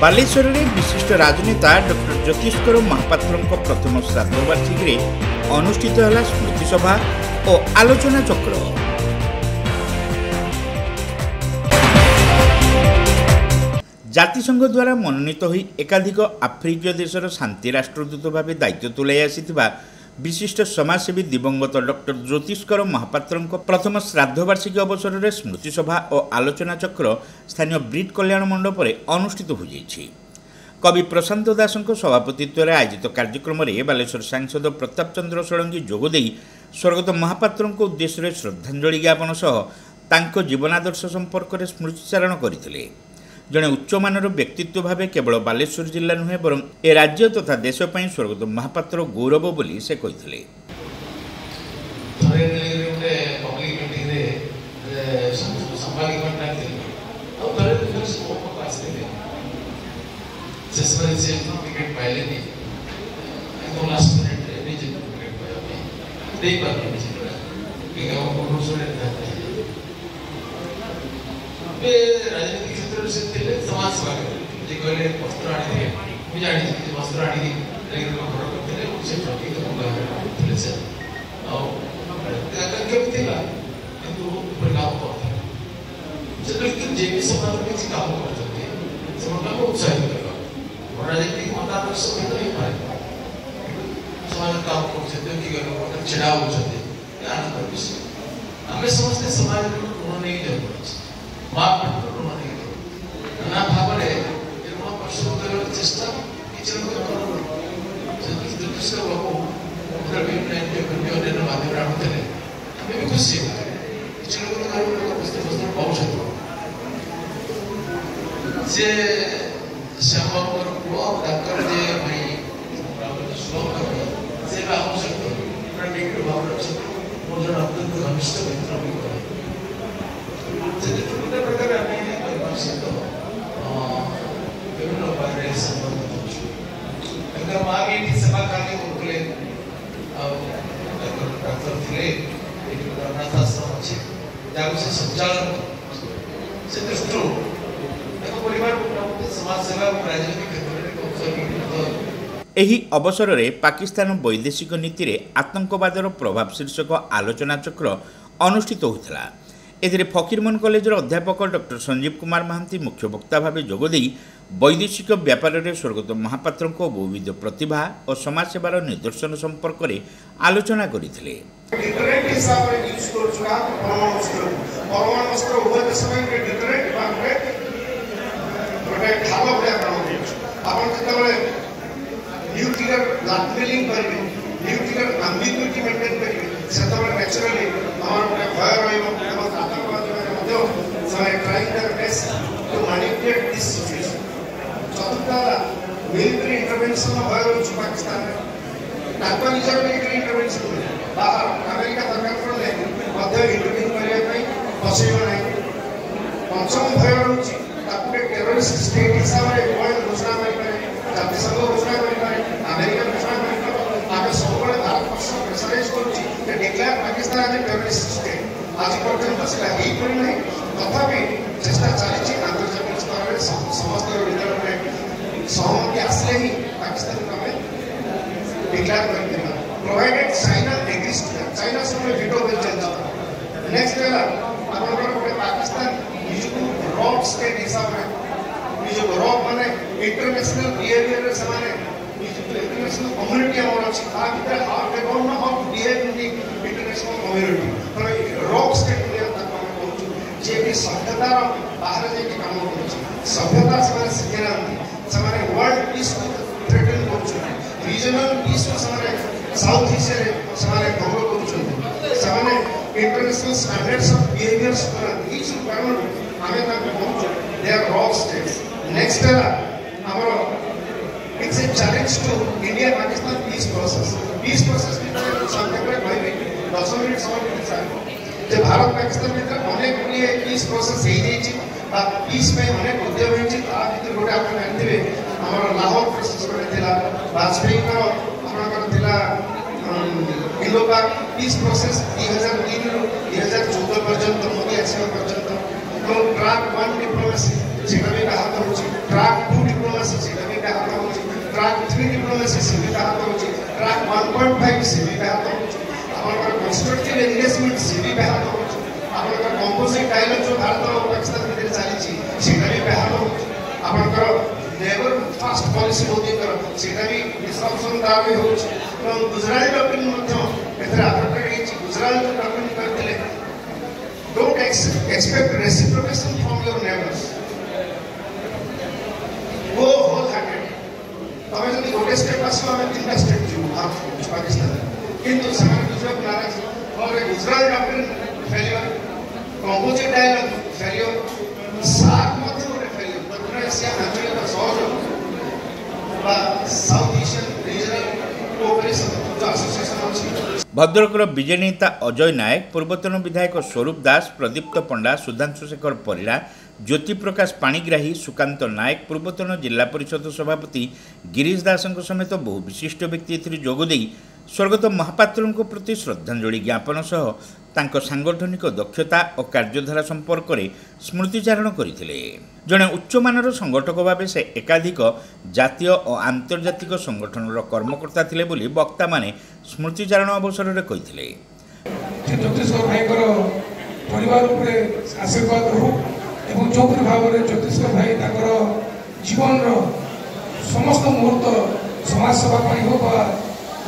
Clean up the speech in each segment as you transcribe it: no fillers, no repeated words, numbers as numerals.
बालेश्वर में विशिष्ट राजनेता डॉक्टर ज्योतिष्कर महापात्र प्रथम श्राद्धवार्षिकी अनुष्ठित है स्मृति सभा और आलोचना चक्र। जातिसंघ द्वारा मनोनीत हो एकाधिक आफ्रिकीय देशर शांति राष्ट्रदूत भाव दायित्व तुलाई आसिथिबा विशिष्ट समाजसेवी दिवंगत डॉक्टर ज्योतिष्कर महापात्र प्रथम श्राद्धवार्षिकी अवसर में स्मृति सभा और आलोचना चक्र स्थानीय ब्रिट कल्याण मंडप अनुष्ठित हो जाइछि। कवि प्रशांत दास सभापतित्व में आयोजित कार्यक्रम में बालेश्वर सांसद प्रताप चंद्र षडंगी जोगदे स्वर्गत महापात्र उद्देश्य श्रद्धांजलि ज्ञापन सह तांको जीवनादर्श संपर्क में स्मृतिचारण करते। जड़े उच्चमानर व्यक्तित्व भाव केवल बालेश्वर जिला नुहे बर ए राज्य तथा देशपाई स्वर्गत महापात्र गौरव बोली से कहते। राजनीतिक क्षेत्र से थे समाज सेवा जे कहले वस्त्र आनी मुझे जानी वस्त्र आनी लेकिन घर करते से प्रति थे से केमती किंतु परिणाम करते लेकिन जे भी समाज में किसी काम करते समाज को उत्साहित करवा राजनीतिक मतादर्श में नहीं पाए समाज काम करते कि छिड़ा होते आनंद विषय आम समस्ते समाज ऋण नहीं जरूरत नाना भाव में ऋण परिशोध कर चेष्टा किसी माध्यम आनुते आम भी खुशी किसी लोग पुस्तक पाँच से श्याम पुआ डाक्तर जे श्लोक से आवश्यक भाव मोर जन अत्यंत घनिष्ठ मित्र भी विभिन्न उपाय संबंध माँ भी सेवा कार्य करते डाक्तर थे अनाथ आश्रम अच्छे जहाँ से संचालन से दृष्टि परिवार समाज सेवा और राजनीतिक क्षेत्र एही अवसर में पाकिस्तान वैदेशिक नीति रे आतंकवादर प्रभाव शीर्षक आलोचना चक्र अनुष्ठित होता। एथिरे फकीरमोहन कॉलेजर अध्यापक डॉक्टर संजीव कुमार महांती मुख्य वक्ता भाव जोगदे वैदेशिक व्यापार में स्वर्गत महापात्र बहुविध प्रतिभा और समाजसेवार निदर्शन संपर्क में आलोचना करते। Military intervention Pakistan military intervention बाहर अमेरिका दरकार पड़े इंटरव्यू करने बसैबना पंचम भय रोचे टेरोरिस्ट स्टेट हिसाब से वर्ल्ड घोषणा करें जातिसंघ घोषणा करें अमेरिका घोषणा करें आम सब भारतवर्ष प्रेसराइज कर डिक्लेयर पाकिस्तान आज टेरोरिस्ट स्टेट आज पर्यटन से तथापि चेष्टा चली आंतर्जातिक स्तर में समस्त हृदय में सहमति आसले ही पाकिस्तान को हमें डिक्लेयर कर प्रोवाइडेड चाइना एग्रीज चाइना से वीटो बिल चलता नेक्स्ट है आपन पाकिस्तान निजको रॉक स्टेट हिसाब में निजको रॉक माने इंटरनेशनल बिहेवियर रे समान इंटरनेशनल कम्युनिटी अमर अछि आ भीतर how they don't know how to behave in the international community तो रॉक स्टेट रे तक हम कहू जे भी सभ्यता बाहर जे के काम करू सभ्यता से सिखना समाने वर्ल्ड पीस को थ्रेटन कर रीजनल पीस को समाने साउथ एशिया रे समाने भंग कर समाने इंटरनेशनल स्टैंडर्ड्स ऑफ बिहेवियर्स पर इच रिक्वायरमेंट हमें तक पहुंच they are rogue states next है हमरो it's a challenge to India Pakistan peace process में संक्षेप में भाई 10 मिनट समय चाहिए जे भारत पाकिस्तान में अनेक गुड़िए पीस प्रोसेस हो जाइए पीस में अनेक उद्यम होती गोटे आप जानते आम लाहौर प्रोसेस गोटे वाजपेयी इलोपाक पीस प्रोसेस 2003 ରୁ 2014 पर्यंत मोदी आसवा पर्यंत तो ट्रैक 1 डिप्लोमेसी से भी बाहर ट्रैक 2 डिप्लोमेसी डिप्लोमेसी सीटा भी व्याहत होची ट्रैक 3 डिप्लोमेसी सी भी व्याहत होची ट्रैक 1.5 सी भी व्याहत होची आपनकर कंस्ट्रक्टिव एंगेजमेंट सी भी व्याहत होची आपनकर कंपोजिट डायलॉग जो भारत और पाकिस्तान भितर चली छी सीटा भी व्याहत होची आपनकर नेबर फास्ट पॉलिसी मोदी कर सीटा भी डिस्ट्रक्शन दाबी होची और गुजराती डॉक्ट्रिन मध्य एथरा अफेक्टेड छी गुजराती डॉक्ट्रिन करथिले don't expect reciprocation from your neighbors go wholehearted तबे जदि गोटे स्टेप आसो हमें तीनटा स्टेप जो पाकिस्तान किंतु समाज गुजरात नाराज और Gujarat doctrine failure composite dialogue failure सात मध्य गोटे फेलियर दक्षिण एशिया आंचलिक सहयोग बा साउथ एशियन रीजनल कोऑपरेशन जो एसोसिएशन अछि भद्रकर विजेडी नेता अजय नायक पूर्वतन विधायक स्वरूप दास प्रदीप्त पंडा सुधांशु शेखर परिड़ा ज्योति प्रकाश पाणिग्राही सुकांत नायक पूर्वतन जिला परिषद सभापति गिरीश दास समेत बहु विशिष्ट व्यक्ति जोगदे स्वर्गत महापात्र प्रति श्रद्धांजलि ज्ञापन सह तांको सांगठनिक दक्षता और कार्यधारा संपर्क में स्मृतिचारण करते जड़े उच्चमानर संगठक भाव से एकाधिक जातीय और आंतर्जातिक संगठन कर्मकर्ता थे बोली वक्ता माने स्मृतिचारण अवसर में कहते ज्योतिष्कर भाई परिवार आशीर्वाद हो जो भाव में ज्योतिष्कर भाई जीवन समस्त मुहूर्त समाज सेवा हो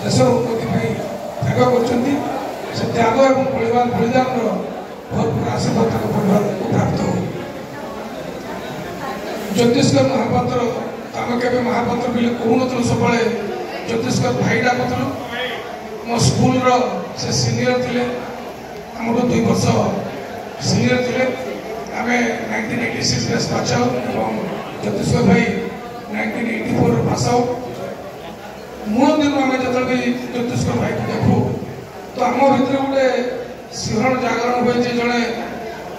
देशर उन्नति त्याग कर त्याग और बलिदान भरपूर आशीर्वाद परिवार को प्राप्त हो ज्योतिष्कर महापात्र आम के महापात्र बोले कहून सब ज्योतिष्कर भाई डाकुलु मो स्कूल से सीनियर थे आम 2 वर्ष सीनियर थे आम 1986 बेस पास आउट और ज्योतिष्कर भाई 1984 पास आउट मूल दिन आम जो भी ज्योतिष्कर भाई को देखू तो आम भर गोटे सिंहरण जागरण हुए जड़े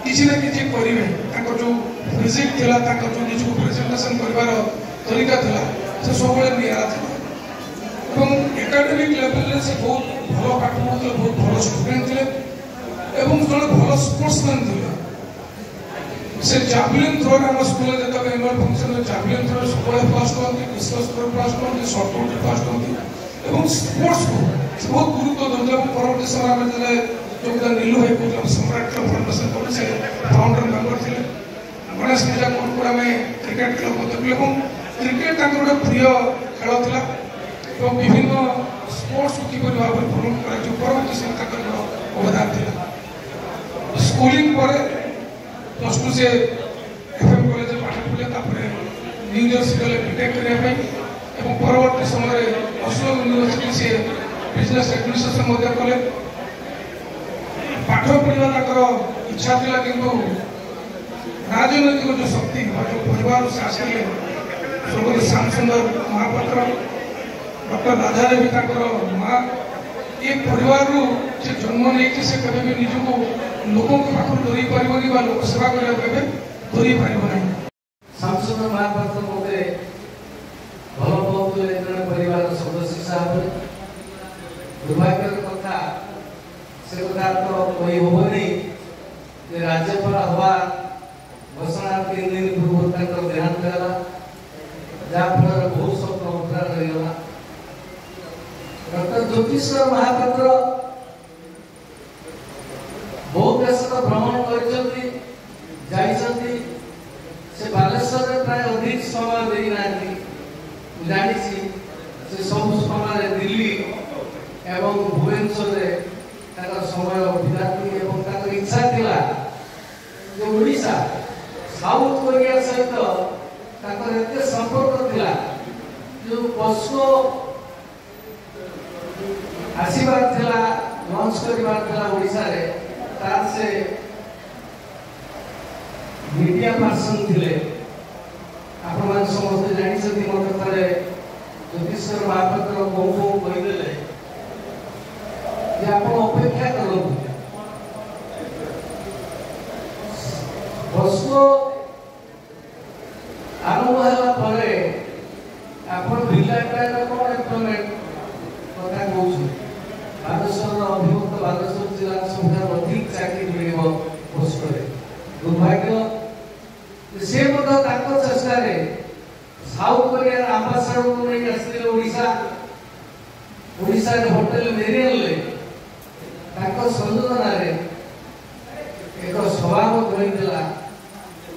किसी ना कि करेंगे जो फिजिक थी जो निजी प्रेजेंटेशन कर तरीका था से सब निरा था एकाडेमिक लेवल से बहुत भल पाठ पढ़ुते बहुत भल स्टूडेंट थे जो भल स्पोर्ट्समैन थे से जावलिन थ्रो आम स्कूल जो एनुअल फंक्शन जावलिन थ्रो सब फर्स्ट हमें डिस्कस थ्रो फर्स्ट हमें शॉर्टपुट फर्स्ट हमें स्पोर्ट्स को बहुत गुरुत्व देते परवर्ती समय में जो नीलू भाई को सम्राट क्लब फाउंडेशन कर फाउंडर मेम्बर थे गणेश पूजा कोर्ट आम क्रिकेट खेल करते क्रिकेट गोटे प्रिय खेल था विभिन्न स्पोर्ट्स को किपर भाव में प्रमोट कर परवर्ती समय अवदान था स्कूलिंग +2 से एफएम कॉलेज पाठ पढ़े न्यू जर्सी गले बीटेक करने परवर्ती समय ऑस्लो यूनिवर्सिटी से बिजनेस एडमिनिस्ट्रेशन कले पाठ पढ़ा इच्छा था किंतु राजनैतिक जो शक्ति जो परिवार से आसिले स्वर्गत श्याम सुंदर महापात्र डॉक्टर राजा देवी माँ ये परिवार से जन्म नहीं से कभी भी निजक लोकों के पाखर धरी पारनी लोक सेवा करने धरी पार ना श्याम सुंदर महापात्र मते भल पाते परिवार सदस्य हिसाब से दुर्भाग्य कथा से कथा तो कही हेनी राज्यपाल हवा घोषणा 3 दिन पूर्व देहांत है जहाँफल बहुत स्वप्न उद्धार रहीगला डॉक्टर ज्योतिष्कर महापात्र बहुत देश भ्रमण कर बालेश्वर प्राय अधिक समय देना जानी से सब समय दिल्ली एवं भुवनेश्वर समय बिताती इच्छा थिला जो ओडिशा साउथ कोरिया सहित एते संपर्क थिला जो पस्को आशीर्वाद थिला लॉन्च करिवार थिला ओडिशा रे तार से मीडिया पर्सन थिले आपण मान समस्त जानि सती मत थरे ज्योतिष्कर महापात्र को कहि देले जे आपण अपेक्षा करू पस्को आरंभ होला परे आपण बिल्लाटार कोन एम्प्लॉयमेंट कथा कहू बालेश्वर अभिमुक्त बालेश्वर जिला संख्या अधिक चाकरी मिलिबो पस्को दुर्भाग्य से चेष्टा साउथ कोरिया आंबासाडर को नहीं आसले ओडिशा रे होटल मेरियल ले ताको संयोजन रे एक स्वभाव करिदेला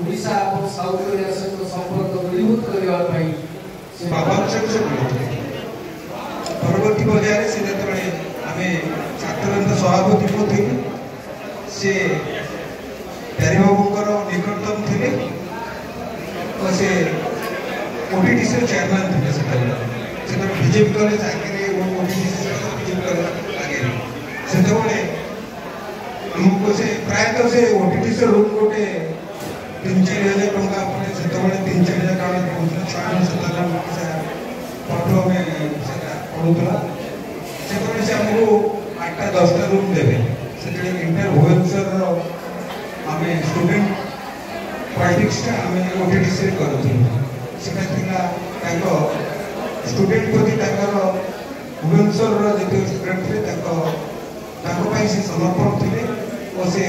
ओडिशा और साउथ कोरिया सहित संपर्क दृढ़ीभूत करबा पई से आवश्यक से परवर्ती पर्याय से जेतबे आमे छात्रवृंद सभापति को थे से प्यारीबाबूकर निकटतम थे और से ओटीटीसी चेयरमैन थे से बीजेपी कॉलेज आगे ओटीटीसी बीजेपी कॉलेज आगे से हमको से प्रायतः से ओटीटीसी रूम गोटे 3-4 हजार टंका पड़े से 3-4 हजार टंका पहुंचला छात्र से फोटो में पड़ूला से हमको 8-10 रूम देवे से इंटर भुवनेश्वर आम स्टूडेंट पॉलिटिक्स आम ओटीटीसी करूला स्टूडेंट प्रति भुवनेश्वर जो स्टूडेंट थे से समर्पण थे और से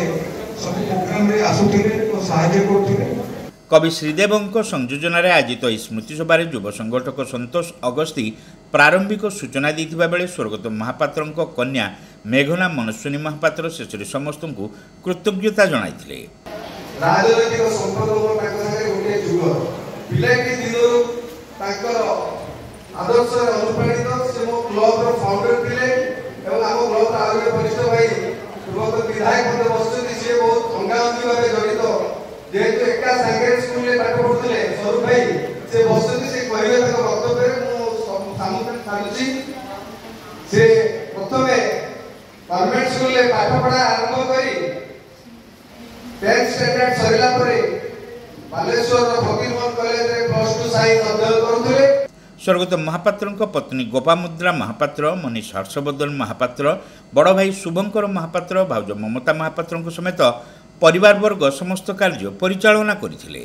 सब प्रोग्राम रे आसुथिले और सहायता करथिले। कवि श्रीदेव संयोजन आयोजित स्मृति सभार युव संगठक संतोष अगस्ती प्रारंभिक सूचना देथिबा बेले स्वर्गत महापात्र कन्या मेघना मनस्विनी महापात्र शेष समस्त को कृतज्ञता जणाइथिले। राजनैतिक संपर्क गोटे जुग पिलाटी दिन आदर्श अनुप्राणित से मो क्लब फाउंडर थे आम क्लब आगे वरिष्ठ भाई पूर्वतन विधायक मत बसुँच सी बहुत अंगाअंगी भाव जड़ित जेहेतु एका सांगे स्कूल पाठ पढ़ुले स्वरूप भाई से बसुँच से कहे वक्तव्य मुझे से प्रथम गवर्नमेंट स्कूल पाठ पढ़ा आरंभ कर 10th स्टैंडर्ड सरला बालेश्वर फकीरमोहन कॉलेज रे +2 साइंस अध्ययन करुले। स्वर्गत महापात्र पत्नी गोपामुद्रा महापात्र मनीष हर्षवर्धन महापात्र बड़ भाई शुभंकर महापात्र भाउज ममता महापात्र समेत परिवारवर्ग समस्त कार्य परिचालना करथिले।